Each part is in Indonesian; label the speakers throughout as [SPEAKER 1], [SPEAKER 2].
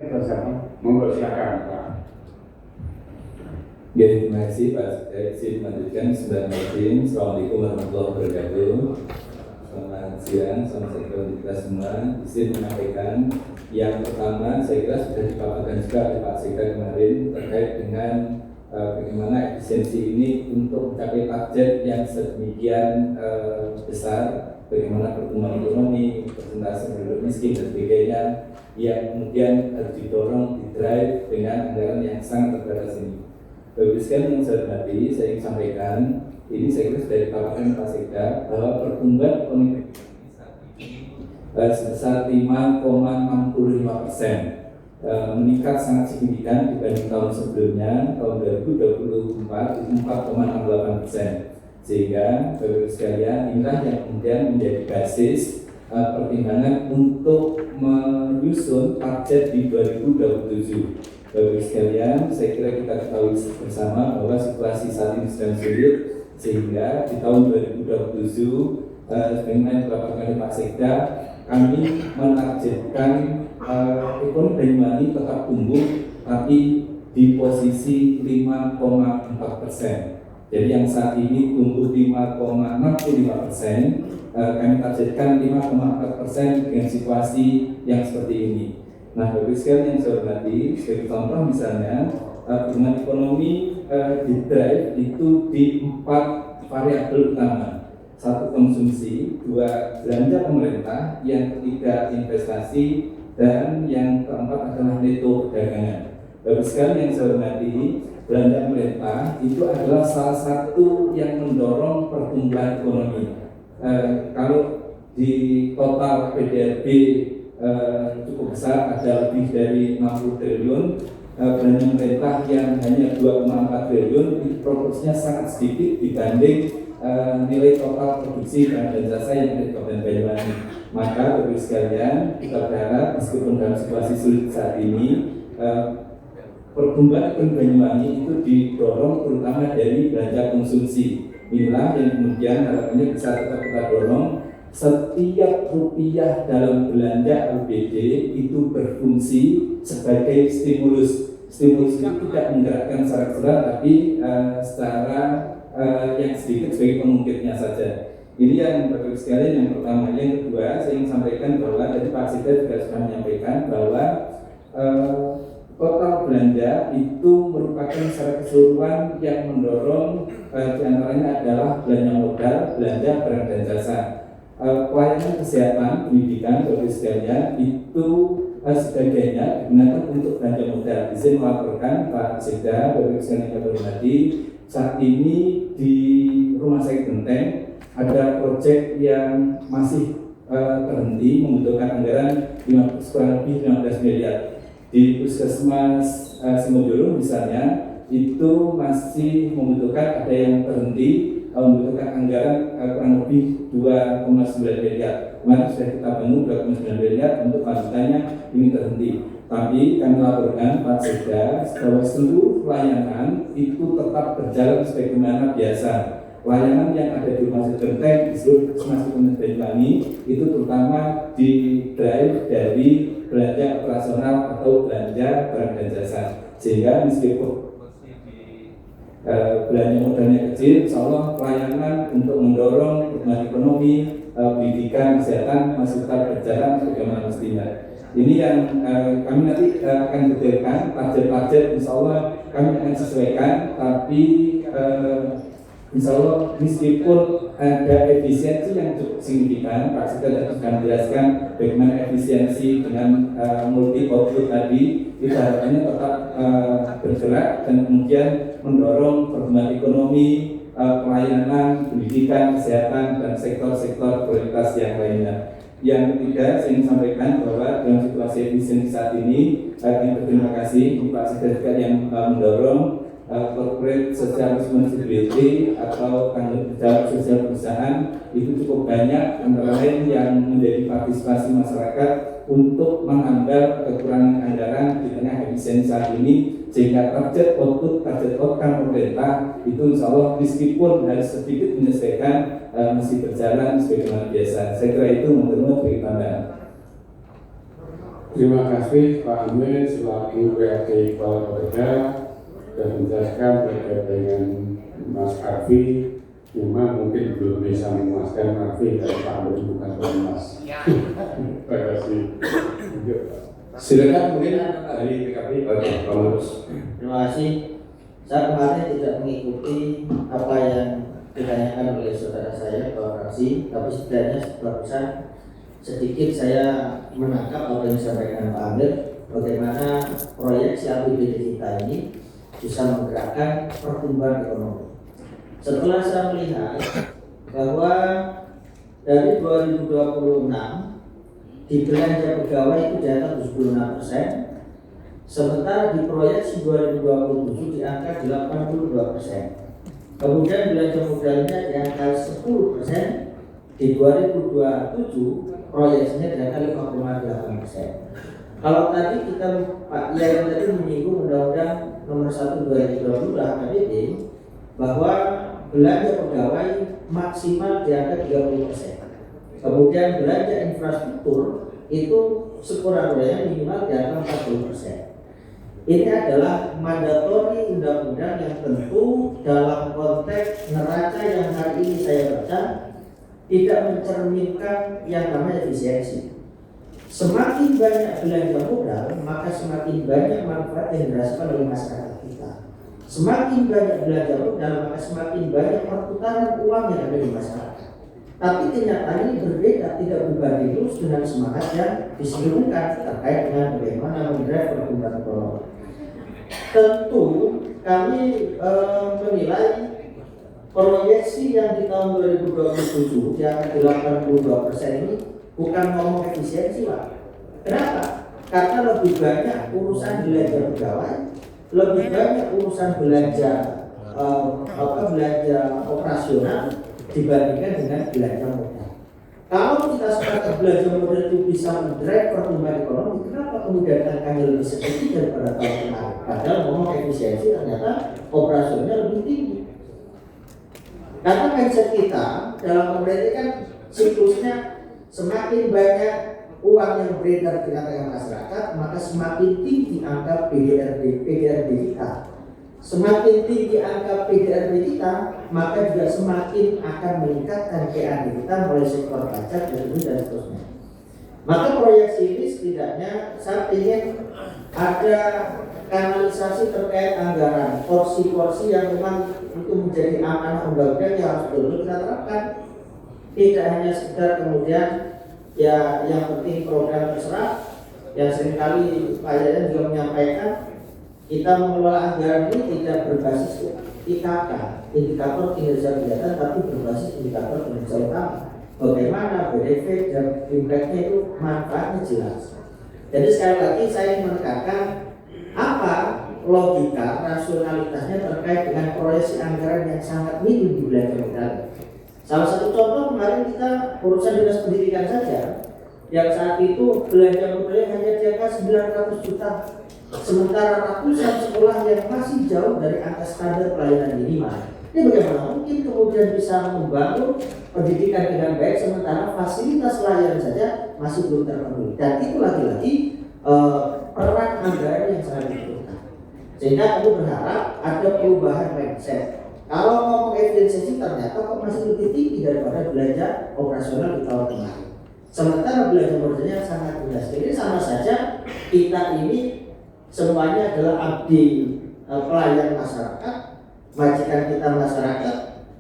[SPEAKER 1] bersama, monggo silakan Pak.
[SPEAKER 2] Ya, terima kasih Pak. Saya melanjutkan. Assalamualaikum warahmatullahi wabarakatuh. Selamat siang, selamat siang kita semua. Izin menyampaikan yang pertama, saya kira sudah dipaparkan juga oleh Pak Sekda kemarin terkait dengan bagaimana efisiensi ini untuk mencapai target yang sedemikian besar, bagaimana pertumbuhan ekonomi, persentase penduduk miskin dan sebagainya, yang kemudian harus didorong, didrive dengan anggaran yang sangat terbatas ini. Bapak sekalian yang saya hormati, saya ingin sampaikan, ini saya kira sudah dipaparkan Pak Sekda bahwa pertumbuhan ekonomi sebesar 5,65%, meningkat sangat signifikan dibanding tahun sebelumnya. Tahun 2024 itu 4,68%, sehingga Bapak sekalian inilah yang kemudian menjadi basis pertimbangan untuk menyusun target di 2027. Bapak sekalian, saya kira kita ketahui bersama bahwa situasi saat ini sedang sulit, sehingga di tahun 2027 sebagaimana dipaparkan oleh Pak Sekda, kami menargetkan ekonomi Banyuwangi tetap tumbuh, tapi di posisi 5,4%. Jadi yang saat ini tumbuh 5,65%, kami targetkan 5,4% dengan situasi yang seperti ini. Nah, Bapak sekalian yang saya hormati, sebagai contoh misalnya, pertumbuhan ekonomi di-drive itu di 4 variabel utama. 1, konsumsi, 2, belanja pemerintah, yang ketiga investasi, dan yang keempat adalah neto perdagangan. Bapak sekalian yang saya hormati, belanja pemerintah itu adalah salah satu yang mendorong pertumbuhan ekonomi. Kalau di total PDRB cukup besar, ada lebih dari 60 triliun, belanja pemerintah yang hanya 2,4 triliun, itu proporsinya sangat sedikit dibanding nilai total produksi dan jasa yang ada di Kabupaten Banyuwangi. Maka Bapak sekalian, kita berharap meskipun dalam situasi sulit saat ini, pertumbuhan ekonomi Banyuwangi itu didorong terutama dari belanja konsumsi. Inilah yang kemudian harapannya bisa tetap kita dorong. Setiap rupiah dalam belanja LPD itu berfungsi sebagai stimulus. Stimulus itu tidak menggerakkan secara keseluruhan, tapi secara yang sedikit sebagai pengungkitnya saja. Ini yang Bapak sekalian yang pertama. Yang kedua, saya ingin sampaikan bahwa tadi Pak Sekda juga sudah menyampaikan bahwa total belanja itu merupakan secara keseluruhan yang mendorong diantaranya adalah belanja modal, belanja barang dan jasa. Pelayanan kesehatan, pendidikan, Bapak sekalian itu sebagainya digunakan untuk belanja modal. Izin melaporkan Pak Sekda, Bapak sekalian yang hormati, saat ini di Rumah Sakit Genteng ada proyek yang masih terhenti, membutuhkan anggaran kurang lebih 15 miliar. Di Puskesmas Semojoro misalnya itu masih membutuhkan, ada yang terhenti, membutuhkan anggaran kurang lebih 2,9 miliar. Kemarin sudah kita bangun 2,9 miliar, untuk lanjutannya ini terhenti. Tapi kami laporkan Pak Sekda bahwa seluruh pelayanan itu tetap berjalan sebagaimana biasa. Pelayanan yang ada di Rumah Sakit Genteng, di seluruh Puskesmas Banyuwangi itu terutama di drive dari belanja operasional atau belanja barang dan jasa, sehingga meskipun belanja modalnya kecil, insya Allah pelayanan untuk mendorong pertumbuhan ekonomi, pendidikan, kesehatan masih tetap berjalan sebagaimana mestinya. Ini yang kami nanti akan detailkan target-target, insya Allah kami akan sesuaikan, tapi insya Allah meskipun ada efisiensi yang cukup signifikan, Pak Sekda akan menjelaskan bagaimana efisiensi dengan multi output tadi, itu harapannya tetap bergerak dan kemudian mendorong pertumbuhan ekonomi, pelayanan, pendidikan, kesehatan, dan sektor-sektor prioritas yang lainnya. Yang ketiga, saya ingin sampaikan bahwa dalam situasi efisiensi saat ini, kami berterima kasih Pak Sekda yang mendorong corporate social responsibility atau tanggung jawab sosial perusahaan itu cukup banyak, antara lain yang menjadi partisipasi masyarakat untuk menambah kekurangan anggaran di tengah efisiensi saat ini, sehingga target outcome pemerintah itu insya Allah meskipun harus sedikit menyesuaikan masih berjalan sebagaimana biasa. Saya kira itu menurut sebagai tambahan.
[SPEAKER 1] Terima kasih Pak Amir selaku PLT Kepala Bapeda dan menjelaskan terkait dengan Mas Arfi. Memang mungkin belum bisa memuaskan Arfi dan Pak Amir bukan Mas. Terima kasih.
[SPEAKER 2] Silakan mungkin dari PKB Pak Marus.
[SPEAKER 3] Terima kasih. Saya kemarin tidak mengikuti apa yang ditanyakan oleh saudara saya Pak Raksi, tapi setidaknya barusan sedikit saya menangkap apa yang disampaikan Pak Amir, bagaimana proyeksi APBD kita ini bisa menggerakkan pertumbuhan ekonomi. Setelah saya melihat bahwa dari 2026 di belanja pegawai itu di atas 76%, sementara di proyeksi 2027 di angka 82%. Kemudian belanja modalnya di angka 10%, di 2027 proyeksinya di angka 5,8%. Kalau tadi kita Pak yang tadi menyinggung Undang-Undang Nomor 1 2020 APBD bahwa belanja pegawai maksimal di angka 30%. Kemudian belanja infrastruktur itu sekurang-kurangnya minimal di angka 40%. Ini adalah mandatori undang-undang yang tentu dalam konteks neraca yang hari ini saya baca tidak mencerminkan yang namanya efisiensi. Semakin banyak belanja modal, maka semakin banyak manfaat yang dirasakan oleh masyarakat kita. Semakin banyak belanja modal, maka semakin banyak perputaran uang yang ada di masyarakat. Tapi kenyataan ini berbeda, tidak berbanding lurus dengan semangat yang disebutkan terkait dengan bagaimana mendrive pertumbuhan ekonomi. Tentu kami menilai proyeksi yang di tahun 2027 yang 82% ini bukan ngomong efisiensi Pak. Kenapa? Karena lebih banyak urusan belanja pegawai, lebih banyak urusan belanja belanja operasional dibandingkan dengan belanja modal. Kalau kita sepakat belanja modal itu bisa mendrive pertumbuhan ekonomi, kenapa kemudian angkanya lebih sedikit daripada tahun kemarin? Padahal ngomong efisiensi ternyata operasionalnya lebih tinggi. Karena mindset kita dalam pemerintah kan siklusnya semakin banyak uang yang beredar di tengah masyarakat, maka semakin tinggi angka PDRB kita. Semakin tinggi angka PDRB kita, maka juga semakin akan meningkatkan PAD kita mulai sektor pajak dan seterusnya. Maka proyeksi ini setidaknya saya ingin ada kanalisasi terkait anggaran, porsi-porsi yang memang itu menjadi amanah undang-undang yang harus betul-betul kita terapkan. Tidak hanya sekedar kemudian ya yang penting program terserah, yang seringkali Pak Yayan juga menyampaikan kita mengelola anggaran ini tidak berbasis IKK, indikator kinerja kelihatan, tapi berbasis indikator kinerja utama. Bagaimana benefit dan impact-nya itu manfaatnya jelas. Jadi sekali lagi saya ingin menekankan apa logika rasionalitasnya terkait dengan proyeksi anggaran yang sangat minim di belanja modal. Salah satu contoh kemarin kita urusan dinas pendidikan saja, yang saat itu belanja modalnya hanya di angka 900 juta. Sementara ratusan sekolah yang masih jauh dari angka standar pelayanan minimal. Ini bagaimana mungkin kemudian bisa membangun pendidikan dengan baik sementara fasilitas layanan saja masih belum terpenuhi. Dan itu lagi-lagi peran anggaran yang sangat dibutuhkan. Sehingga kami berharap ada perubahan mindset. Kalau ngomong efisiensi ternyata kok masih lebih tinggi daripada belanja operasional di tahun kemarin. Sementara belanja modalnya sangat rendah. Jadi sama saja kita ini semuanya adalah abdi pelayan masyarakat, majikan kita masyarakat.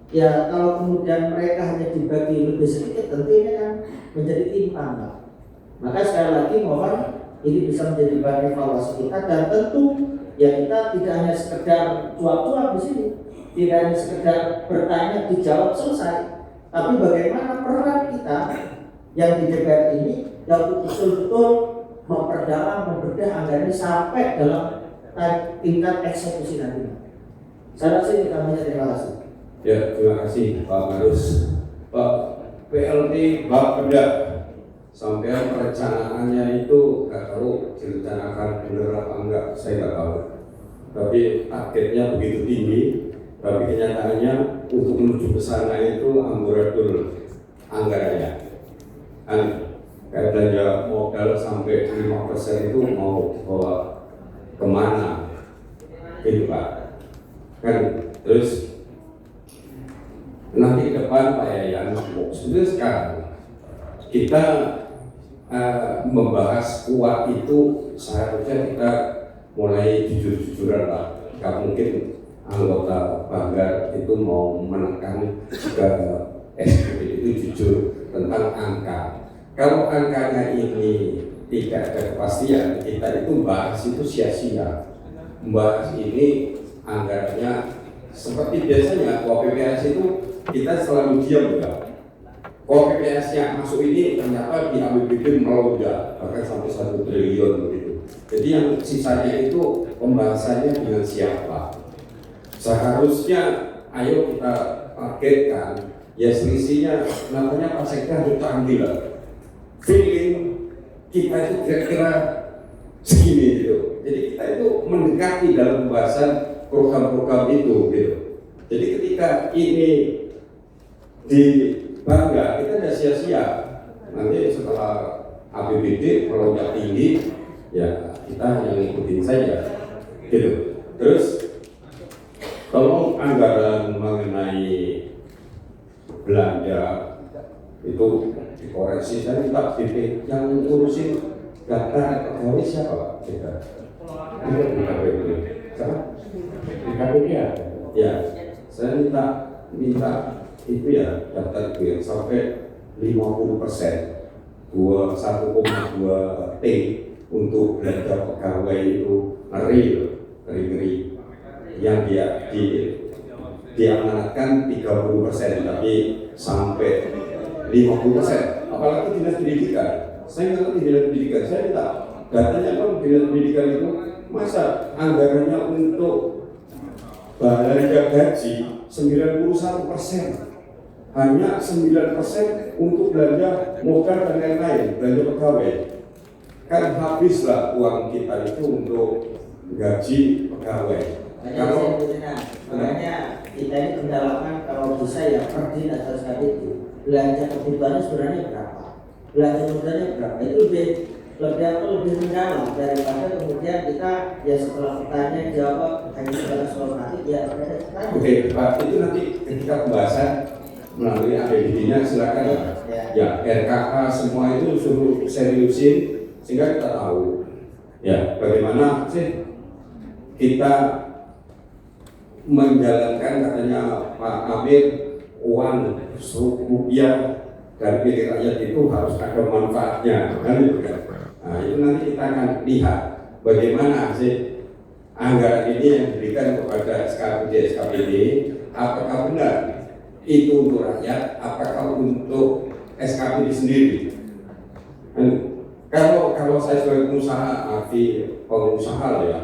[SPEAKER 3] Ya kalau kemudian mereka hanya dibagi lebih sedikit, tentu ini kan menjadi timpang, Pak. Maka sekali lagi mohon ini bisa menjadi bahan evaluasi kita, dan tentu ya kita tidak hanya sekedar cuap-cuap di sini, tidak hanya sekedar bertanya dijawab selesai, tapi bagaimana peran kita yang di DPR ini yang betul-betul memperdalam, membedah anggaran ini sampai dalam tingkat eksekusi nanti. Saya rasa ini kami terima kasih.
[SPEAKER 2] Ya, terima kasih Pak Marus. Pak PLT Bapeda, sampai perencanaannya itu nggak tahu direncanakan benar apa enggak, saya nggak tahu. Tapi targetnya begitu tinggi, tapi kenyataannya untuk menuju ke sana itu amburadul anggarannya.
[SPEAKER 1] kayak belanja modal sampai 5% itu mau dibawa kemana gitu Pak kan. Terus nanti ke depan Pak Yayan, sudah sekarang kita membahas kuat itu seharusnya kita mulai jujur-jujuran lah. Gak mungkin anggota Banggar itu mau menekan ke SPP itu jujur tentang angka. Kalau angkanya ini tidak ada kepastian, kita itu bahas itu sia-sia. Membahas ini anggarannya seperti biasanya KPPS itu kita selalu diam ya. KPPS yang masuk ini ternyata di APBD melonjak bahkan sampai 1 triliun begitu. Jadi yang sisanya itu pembahasannya dengan siapa? Seharusnya ayo kita targetkan ya selisihnya, namanya Pak Sekda harus ambil feeling kita itu kira-kira segini gitu. Jadi kita itu mendekati dalam pembahasan program-program itu gitu. Jadi ketika ini di Bangga kita tidak sia-sia, nanti setelah APBD melonjak tinggi ya kita hanya ngikutin saja gitu. Terus tolong anggaran mengenai belanja itu dikoreksi. Saya minta BP yang ngurusin data pegawai siapa Pak? Kita di KPP siapa? Di KPP ya, saya minta itu ya daftar itu yang sampai 50% 1,2 T untuk belanja pegawai itu ngeri yang dia diamanatkan 30% tapi sampai 50%, apalagi dinas pendidikan. Saya nggak ngerti dinas pendidikan, saya minta datanya kan dinas pendidikan itu masa anggarannya untuk belanja gaji 91%. Hanya 9% untuk belanja modal dan lain-lain, belanja pegawai. Kan habislah uang kita itu untuk gaji pegawai. Kalau
[SPEAKER 3] makanya kita ini pendalaman kalau bisa ya per dinas harus itu belanja kebutuhannya sebenarnya berapa, belanja modalnya berapa, itu lebih mendalam daripada kemudian kita ya setelah bertanya jawab hanya secara normatif ya ada tanya.
[SPEAKER 1] Oke Pak, itu nanti ketika pembahasan melalui APBD-nya silakan ya RKK semua itu suruh seriusin sehingga kita tahu ya bagaimana sih kita menjalankan katanya Pak Amir uang rupiah dari milik rakyat itu harus ada manfaatnya kan itu kan. Nah itu nanti kita akan lihat bagaimana sih anggaran ini yang diberikan kepada SKPD apakah benar itu untuk rakyat, apakah untuk SKPD sendiri. Kalau saya sebagai pengusaha ya,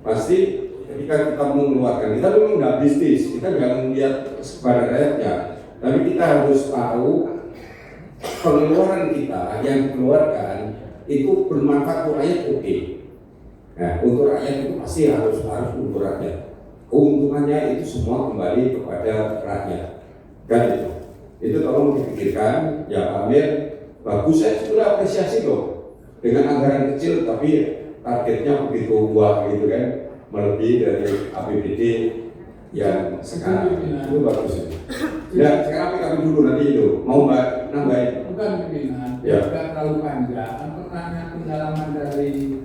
[SPEAKER 1] pasti ketika kita mengeluarkan, kita memang nggak bisnis, kita nggak melihat kepada rakyatnya, tapi kita harus tahu pengeluaran kita yang dikeluarkan itu bermanfaat untuk rakyat, oke. Nah, untuk rakyat itu pasti harus untuk rakyat. Keuntungannya itu semua kembali kepada rakyat. Dan itu tolong dipikirkan, ya Pak Amir, bagus, saya sudah apresiasi loh. Dengan anggaran kecil tapi targetnya begitu wah gitu kan, melebihi dari APBD yang sekarang. Itu bagus. Ya, sekarang kami dulu nanti itu mau nambahin.
[SPEAKER 4] Bukan pimpinan,
[SPEAKER 1] ya.
[SPEAKER 4] Tidak terlalu panjang. Pertanyaan pendalaman dari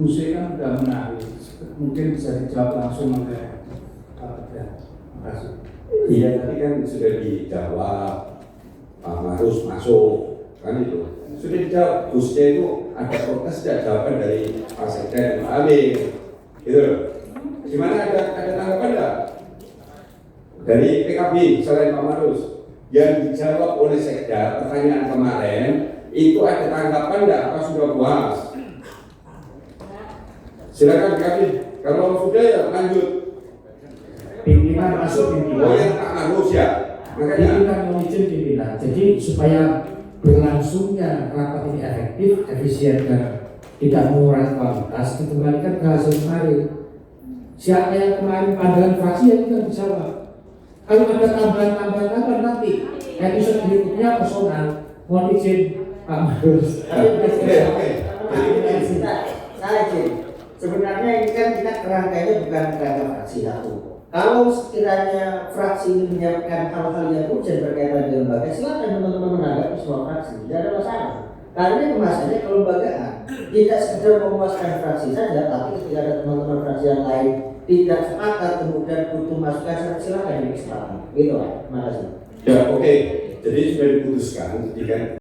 [SPEAKER 4] Bu C kan sudah menarik. Mungkin bisa dijawab langsung oleh Pak Terima kasih.
[SPEAKER 1] Iya, tadi kan sudah dijawab, Pak Marus masuk, kan itu sudah dijawab. Busnya itu ada protes, ada jawaban dari Pak Sekda dan Pak Amir, gitu. Gimana ada tanggapan nggak dari PKB selain Pak Marus yang dijawab oleh Sekda pertanyaan kemarin itu ada tanggapan nggak? Apa sudah puas? Silakan PKB. Kalau sudah ya lanjut.
[SPEAKER 5] Pimpinan masuk pimpinan.
[SPEAKER 1] Oh ya, tak harus ya. Makanya
[SPEAKER 5] Pimpinan mau izin pimpinan. Jadi supaya berlangsungnya rapat ini efektif, efisien dan tidak mengurangi kualitas, dikembalikan ke hasil kemarin. Siapa yang kemarin pandangan fraksi yang kita bisa Pak. Kalau ada tambahan-tambahan nanti episode berikutnya personal, mohon izin Pak Marus.
[SPEAKER 3] Saya sebenarnya ini kan kita kerangkanya bukan kerangka fraksi satu. Kalau sekiranya fraksi ini menyiapkan hal-hal yang urgent berkaitan dengan lembaga, silakan teman-teman menanggapi semua fraksi, tidak ada masalah. Karena kemasannya kelembagaan tidak sekedar memuaskan fraksi saja, tapi ketika ada teman-teman fraksi yang lain tidak sepakat kemudian butuh masukan, silakan disepakati. Gitu Pak. Terima kasih.
[SPEAKER 6] Ya oke. Jadi sudah diputuskan, jadi kan